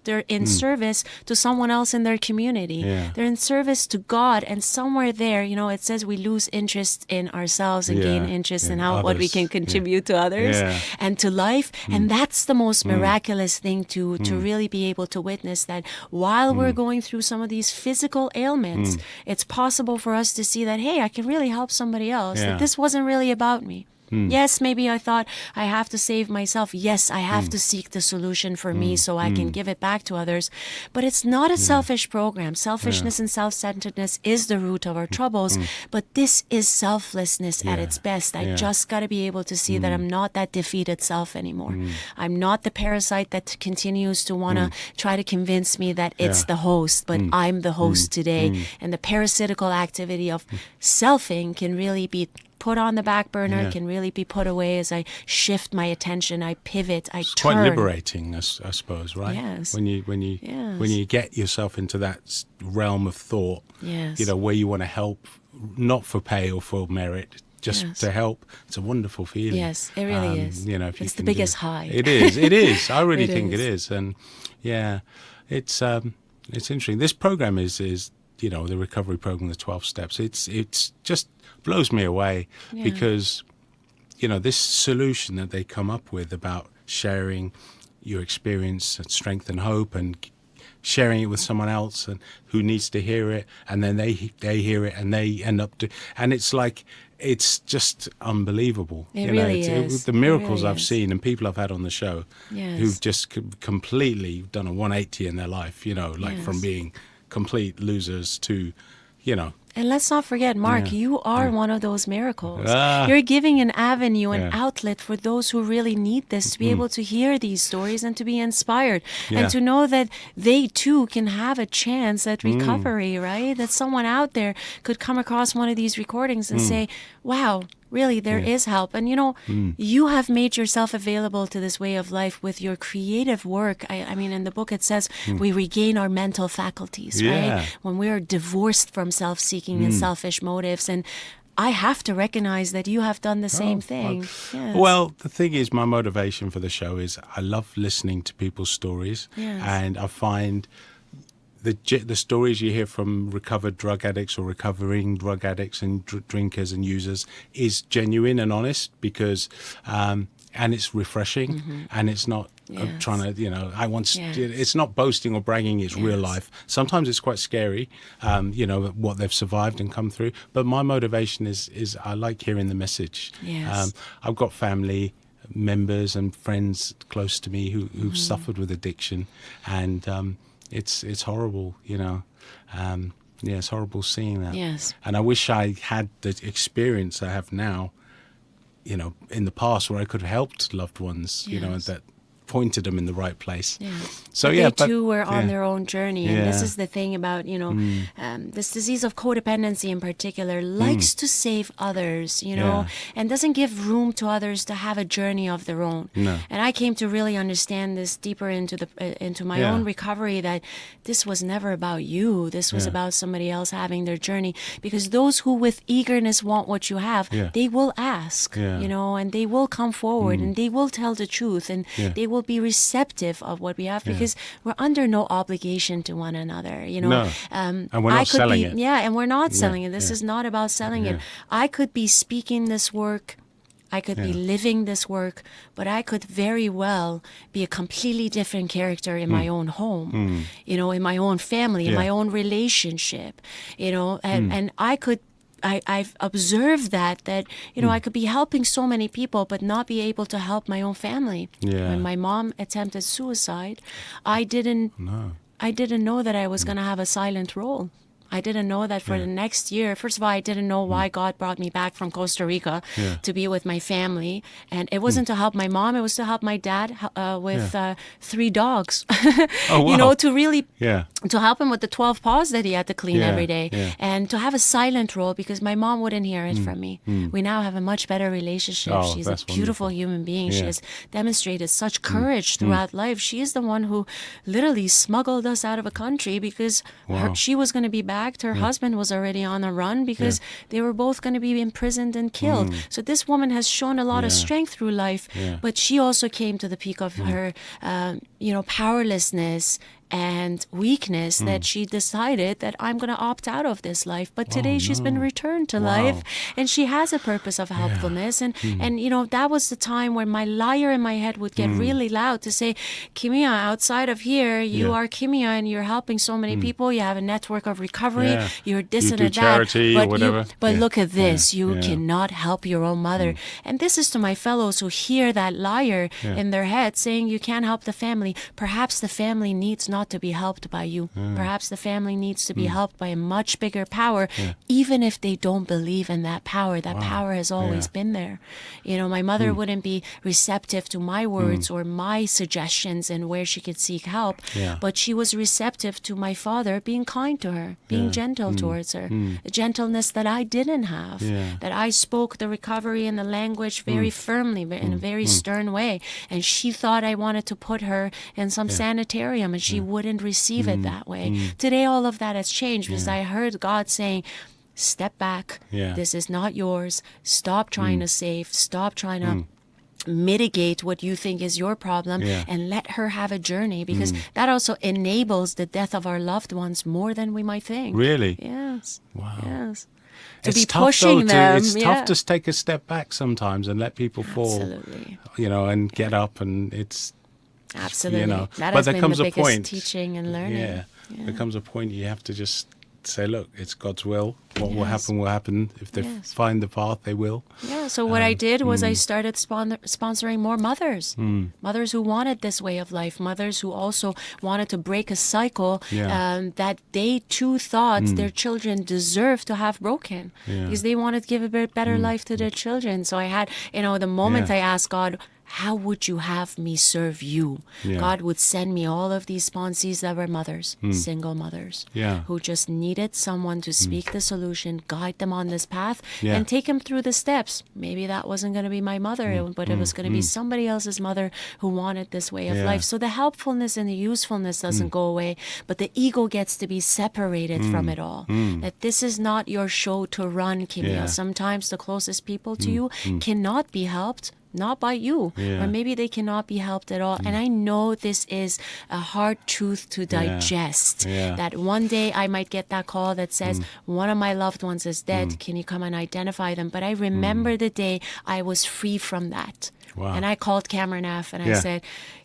to someone else in their community. They're in service to God. And somewhere there, you know, it says we lose interest in ourselves and gain interest in what we can contribute to others and to life. And that's the most miraculous thing to really be able to witness, that while we're going through some of these physical ailments, it's possible for us to see that, hey, I can really help somebody else, that this wasn't really about me. Yes, maybe I thought I have to save myself. Yes, I have to seek the solution for me so I can give it back to others. But it's not a selfish program. Selfishness and self-centeredness is the root of our troubles. But this is selflessness at its best. I just got to be able to see that I'm not that defeated self anymore. I'm not the parasite that continues to want to try to convince me that it's the host, but I'm the host today. And the parasitical activity of selfing can really be put on the back burner, can really be put away as I shift my attention, I pivot, I turn. It's quite liberating, I suppose, right? Yes. When you get yourself into that realm of thought, where you want to help, not for pay or for merit, just to help. It's a wonderful feeling. Yes, it really is. If it's the biggest high. It is. I really think it is. And it's interesting. This program is the recovery program, the 12 steps. It's just blows me away because this solution that they come up with about sharing your experience and strength and hope and sharing it with someone else and who needs to hear it, and then they hear it and they end up and it's like, it's just unbelievable. It really is. The miracles I've seen and people I've had on the show who've just completely done a 180 in their life, from being complete losers to, And let's not forget, Mark, you are one of those miracles. You're giving an avenue, an outlet for those who really need this to be able to hear these stories and to be inspired and to know that they too can have a chance at recovery, right? That someone out there could come across one of these recordings and say, wow, really, there is help. And, you have made yourself available to this way of life with your creative work. I mean, in the book, it says we regain our mental faculties, right? When we are divorced from self-seeking and selfish motives. And I have to recognize that you have done the same thing. Well, the thing is, my motivation for the show is I love listening to people's stories. And I find the stories you hear from recovered drug addicts or recovering drug addicts and drinkers and users is genuine and honest because, and it's refreshing and it's not trying to, it's not boasting or bragging, it's real life. Sometimes it's quite scary, what they've survived and come through. But my motivation is I like hearing the message. I've got family members and friends close to me who've suffered with addiction and, it's horrible, it's horrible seeing that. And I wish I had the experience I have now, in the past where I could have helped loved ones, and that pointed them in the right place. So they too were on their own journey, and this is the thing about this disease of codependency in particular likes to save others, and doesn't give room to others to have a journey of their own. And I came to really understand this deeper into my own recovery, that this was never about you. This was about somebody else having their journey, because those who with eagerness want what you have, they will ask, and they will come forward and they will tell the truth, and they will be receptive of what we have, because we're under no obligation to one another, and we're not selling it. And we're not selling it. This is not about selling it. I could be speaking this work, I could be living this work, but I could very well be a completely different character in my own home, in my own family, in my own relationship, and I've observed that I could be helping so many people but not be able to help my own family. When my mom attempted suicide, I didn't know that I was going to have a silent role. I didn't know that for the next year. First of all, I didn't know why God brought me back from Costa Rica to be with my family. And it wasn't to help my mom. It was to help my dad with 3 dogs. To really to help him with the 12 paws that he had to clean every day. And to have a silent role, because my mom wouldn't hear it from me. We now have a much better relationship. She's a beautiful human being. She has demonstrated such courage throughout life. She is the one who literally smuggled us out of a country because she was going to be back. Her husband was already on a run because they were both going to be imprisoned and killed. So this woman has shown a lot of strength through life, but she also came to the peak of her, powerlessness and weakness that she decided that I'm going to opt out of this life. But today she's been returned to life, and she has a purpose of helpfulness. And that was the time when my liar in my head would get really loud to say, Kimia, outside of here, you are Kimia, and you're helping so many people. You have a network of recovery. You're this and that. Charity or whatever. But look at this. You cannot help your own mother. And this is to my fellows who hear that liar in their head saying you can't help the family. Perhaps the family needs not to be helped by you. Perhaps the family needs to be helped by a much bigger power, even if they don't believe in that power. That power has always been there. My mother wouldn't be receptive to my words or my suggestions and where she could seek help, but she was receptive to my father being kind to her, being gentle towards her, a gentleness that I didn't have, that I spoke the recovery and the language very firmly, in a very stern way, and she thought I wanted to put her in some sanitarium, and she wouldn't receive it that way. Today all of that has changed because I heard God saying, step back, this is not yours, stop trying to save, stop trying to mitigate what you think is your problem, and let her have a journey, because that also enables the death of our loved ones more than we might think. Really? Yes. Wow. Yes. To be pushing them. It's tough to take a step back sometimes and let people fall. Absolutely. And get up, and it's absolutely. That but has there been comes the a biggest point. teaching and learning. There comes a point you have to just say, look, it's God's will. What will happen. If they find the path, they will. Yeah, so what I did was I started sponsoring more mothers. Mothers who wanted this way of life. Mothers who also wanted to break a cycle that they too thought their children deserved to have broken. Because they wanted to give a better life to their children. So I had, the moment I asked God, how would you have me serve you? God would send me all of these sponsees that were mothers, single mothers, who just needed someone to speak the solution, guide them on this path, and take them through the steps. Maybe that wasn't going to be my mother, but it was going to be somebody else's mother who wanted this way of life. So the helpfulness and the usefulness doesn't go away, but the ego gets to be separated from it all. That this is not your show to run, Kimia. Sometimes the closest people to you cannot be helped, not by you, or maybe they cannot be helped at all. And I know this is a hard truth to digest, that one day I might get that call that says, one of my loved ones is dead, can you come and identify them? But I remember the day I was free from that. And I called Cameron F. and I said,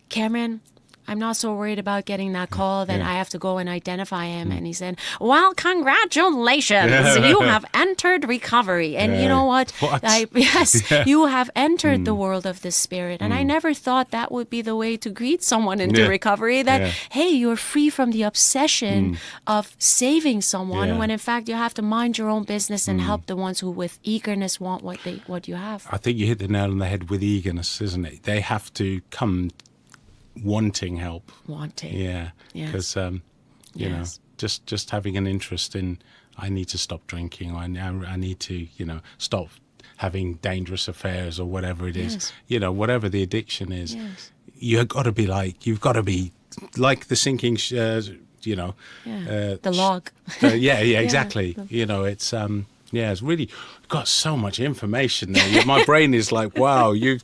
Cameron, I'm not so worried about getting that call that I have to go and identify him. And he said, well, congratulations. You have entered recovery. And you know what? You have entered the world of the spirit. And I never thought that would be the way to greet someone into recovery, that, hey, you're free from the obsession of saving someone, when in fact you have to mind your own business and help the ones who with eagerness want what you have. I think you hit the nail on the head with eagerness, isn't it? They have to come wanting help. Because just having an interest in, I need to stop drinking, or I need to stop having dangerous affairs, or whatever it is, whatever the addiction is, you've got to be like the sinking the log. Exactly. It's really got so much information there. My brain is like, wow, you've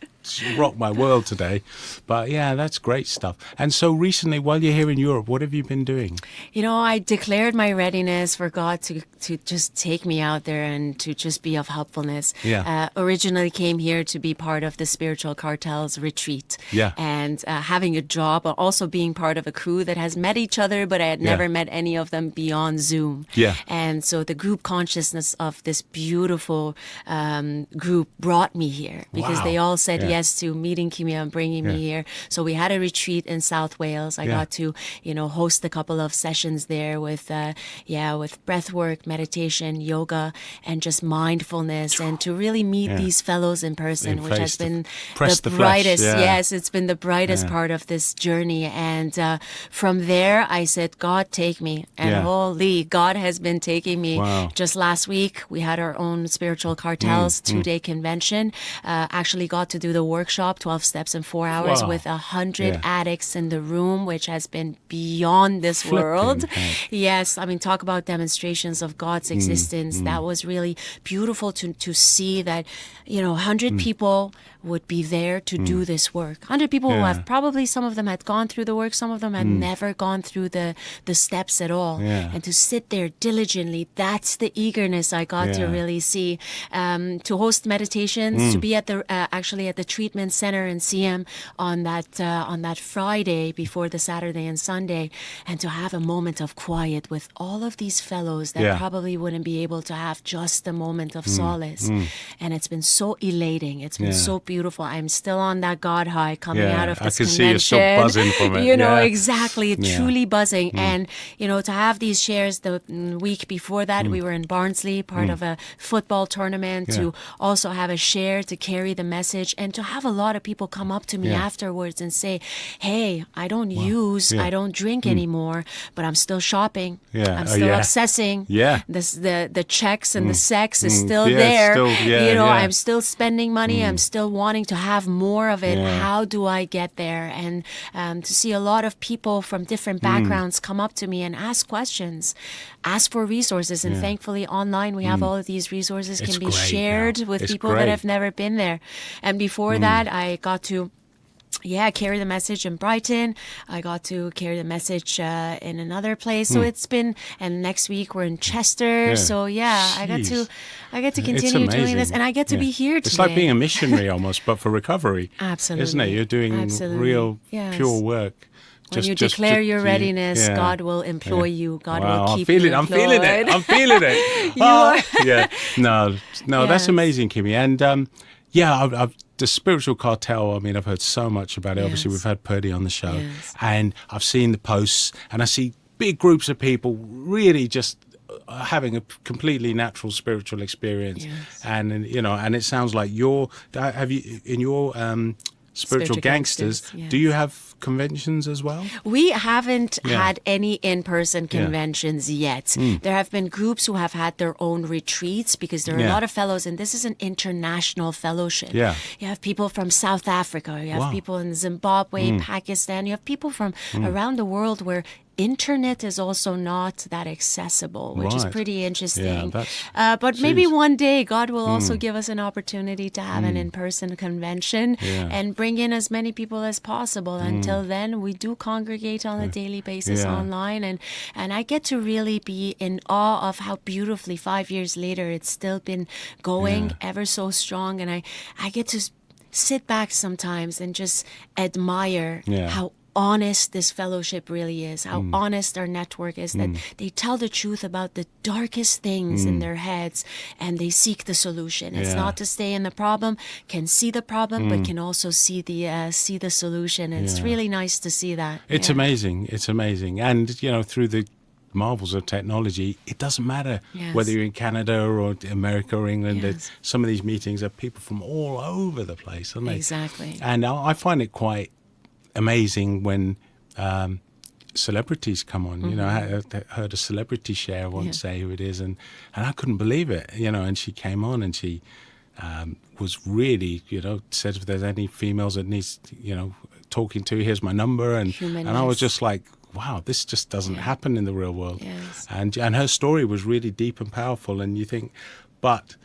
rocked my world today. But that's great stuff. And so recently, while you're here in Europe, what have you been doing? I declared my readiness for God to just take me out there and to just be of helpfulness. Originally came here to be part of the Spiritual Cartel's retreat. And having a job, but also being part of a crew that has met each other, but I had never met any of them beyond Zoom. And so the group consciousness of this beautiful group brought me here, because they all said yes to meeting Kimia and bringing me here. So we had a retreat in South Wales. I got to, host a couple of sessions there with breathwork, meditation, yoga, and just mindfulness, and to really meet these fellows in person, which has been the brightest. Yes, it's been the brightest part of this journey. And from there, I said, God, take me. And holy, God has been taking me. Just last week, we had our own Spiritual Cartel's 2-day convention. Actually got to do the the workshop, 12 Steps in 4 Hours, Wow. with 100 Yeah. addicts in the room, which has been beyond this Flipping world. heck. Yes, I mean, talk about demonstrations of God's existence. That was really beautiful to see that, 100 people would be there to do this work. 100 people who Yeah. have probably, some of them had gone through the work, some of them had never gone through the steps at all. Yeah. And to sit there diligently, that's the eagerness I got to Yeah. really see. To host meditations, to be at the actually at the treatment center in CM on that Friday before the Saturday and Sunday, and to have a moment of quiet with all of these fellows that Yeah. probably wouldn't be able to have just a moment of solace. And it's been so elating. It's been Yeah. so beautiful. I'm still on that God high coming Yeah, out of I this can see convention. you're still buzzing from it. Yeah. Exactly, Yeah. truly buzzing. And, to have these shares the week before that, we were in Barnsley, part of a football tournament, Yeah. to also have a share to carry the message, and to have a lot of people come up to me Yeah. afterwards and say, hey, I don't Yeah. I don't drink anymore, but I'm still shopping. Yeah. I'm Oh, still yeah. obsessing. Yeah. The checks and the sex is still Yeah, there. still- yeah, yeah. I'm still spending money. I'm still wanting to have more of it. Yeah. How do I get there? And to see a lot of people from different backgrounds come up to me and ask questions, ask for resources. And Yeah. thankfully online we have all of these resources It's can be great shared now. with It's people that great. have never been there. And before that, I got to carry the message in Brighton. I got to carry the message in another place. So it's been, and next week we're in Chester. Yeah. So I get Jeez. to It's continue doing this, amazing. and I get to Yeah. be here today. It's like being a missionary almost, but for recovery. Absolutely. Isn't it? You're doing Absolutely. real, Yes. pure work. When you declare your readiness, yeah. God will employ you. God Wow, will keep I'm you feeling, I'm feeling it. employed. I'm feeling it. You Ah, are. Yeah. No, that's Yes. amazing, Kimmy. And I've the spiritual cartel. I mean, I've heard so much about it. Obviously, Yes. we've had Purdy on the show, Yes. and I've seen the posts, and I see big groups of people really just having a completely natural spiritual experience. Yes. And and it sounds like have you in your spiritual gangsters, yes. do you have conventions as well? We haven't Yeah. had any in-person conventions yet. There have been groups who have had their own retreats, because there are a Yeah. lot of fellows, and this is an international fellowship. Yeah. You have people from South Africa, you have Wow. people in Zimbabwe, Pakistan, you have people from around the world where internet is also not that accessible, which is Right. pretty interesting. that's- But maybe Jeez. one day God will also give us an opportunity to have an in-person convention Yeah. and bring in as many people as possible. Until then, we do congregate on a daily basis Yeah. online, and I get to really be in awe of how beautifully 5 years later it's still been going ever so strong, and I get to sit back sometimes and just admire Yeah. how honest this fellowship really is, how honest our network is, that they tell the truth about the darkest things in their heads, and they seek the solution. It's Yeah. not to stay in the problem, can see the problem, but can also see the solution. And it's Yeah. really nice to see that. It's Yeah. amazing. It's amazing. And, through the marvels of technology, it doesn't matter Yes. whether you're in Canada or America or England. Yes. Some of these meetings are people from all over the place, aren't they? Exactly. And I find it quite amazing when celebrities come on. I heard a celebrity share once say who it is, and I couldn't believe it. And she came on and she was really, said if there's any females that needs, talking to, here's my number, and I was just like, wow, this just doesn't happen in the real world. Yes. And her story was really deep and powerful, and you think, but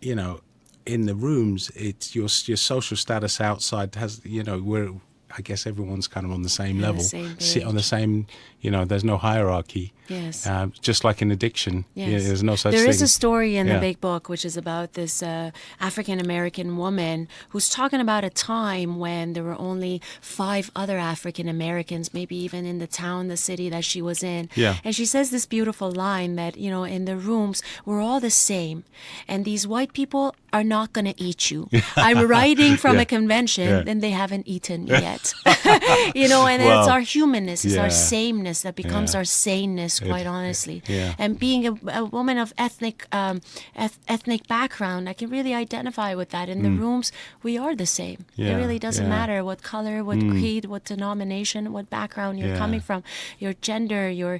in the rooms, it's your social status outside has, I guess everyone's kind of on the same level, same sit on the page. same, there's no hierarchy. Yes. Just like in addiction, Yes. there's no such thing. There is a story in Yeah. the big book which is about this African-American woman who's talking about a time when there were only 5 other African-Americans, maybe even in the town, the city that she was in. Yeah. And she says this beautiful line that, in the rooms, we're all the same. And these white people are not going to eat you. I'm writing from Yeah. a convention, Yeah. and they haven't eaten yet. And it's Well, our humanness, it's our yeah. sameness that becomes Yeah. our saneness, quite honestly. yeah. And being a woman of ethnic background, I can really identify with that. In the rooms, we are the same. It Yeah, really doesn't yeah. matter what color, what creed, what denomination, what background you're Yeah. coming from. Your gender, your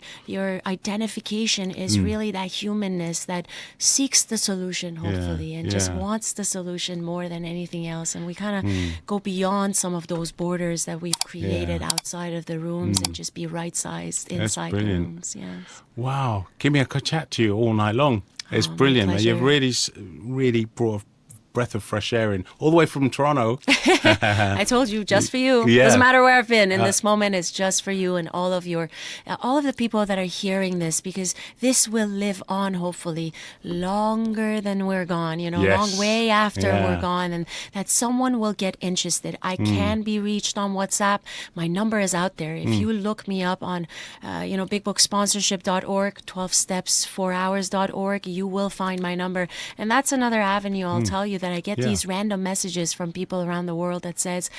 identification is really that humanness that seeks the solution, hopefully, and just wants the solution more than anything else. And we kind of go beyond some of those borders that we've created outside of the rooms and just be right-sized inside the rooms. Yes. Wow. Kimia, I could chat to you all night long. It's brilliant. You've really brought a breath of fresh air in, all the way from Toronto. I told you, just for you. Yeah. Doesn't matter where I've been. In this moment, it's just for you and all of the people that are hearing this, because this will live on, hopefully, longer than we're gone. Long way after we're gone, and that someone will get interested. I can be reached on WhatsApp. My number is out there. If you look me up on, bigbookssponsorship.org, 12steps4hours.org, you will find my number. And that's another avenue, I'll tell you, that I get these random messages from people around the world that says,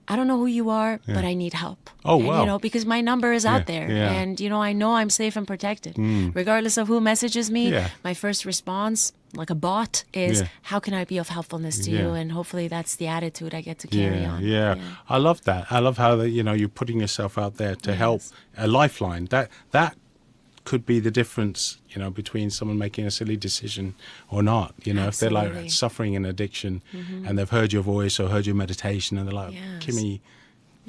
I don't know who you are, but I need help. Oh, wow. And, because my number is out there. Yeah. And, I know I'm safe and protected. Regardless of who messages me, my first response, like a bot, is how can I be of helpfulness to you? And hopefully that's the attitude I get to carry on. Yeah, I love that. I love how you're putting yourself out there to help, a lifeline. That could be the difference, between someone making a silly decision or not. If they're like suffering an addiction and they've heard your voice or heard your meditation and they're like, Kimmy,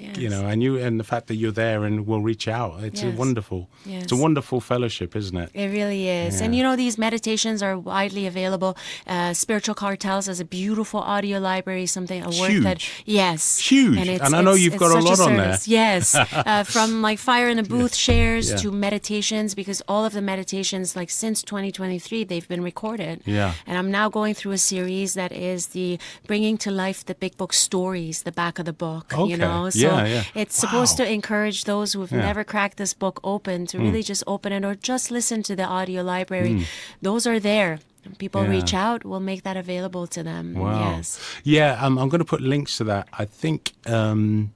and the fact that you're there and will reach out. It's wonderful. Yes. It's a wonderful fellowship, isn't it? It really is. Yeah. And these meditations are widely available. Spiritual Cartels has a beautiful audio library, something a work huge. that Huge. And I know you've got a lot on there. Yes. From like Fire in a Booth shares to meditations, because all of the meditations, like since 2023, they've been recorded. Yeah. And I'm now going through a series that is the bringing to life the big book stories, the back of the book. Okay. So it's supposed to encourage those who have never cracked this book open to really just open it or just listen to the audio library. Those are there. People reach out, we'll make that available to them. Wow. Yes. Yeah, I'm going to put links to that. I think, probably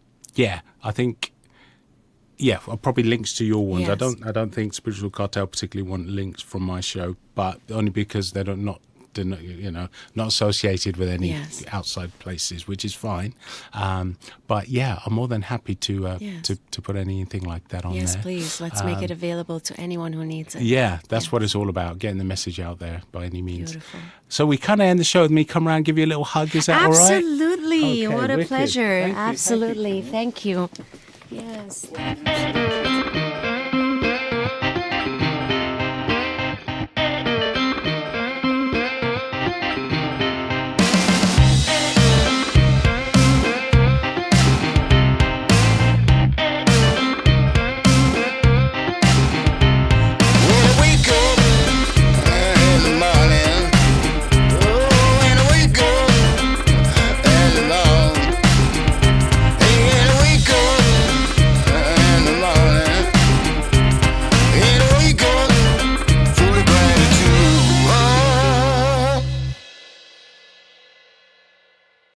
links to your ones. Yes. I don't think Spiritual Cartel particularly want links from my show, but only because they're not associated with any outside places, which is fine. But I'm more than happy to put anything like that on there. Yes, please. Let's make it available to anyone who needs it. Yeah, that's what it's all about, getting the message out there by any means. Beautiful. So we kind of end the show with me come around and give you a little hug. Is that all right? Absolutely. Okay, what a wicked. pleasure. Thank you. Absolutely. Thank you. Yes.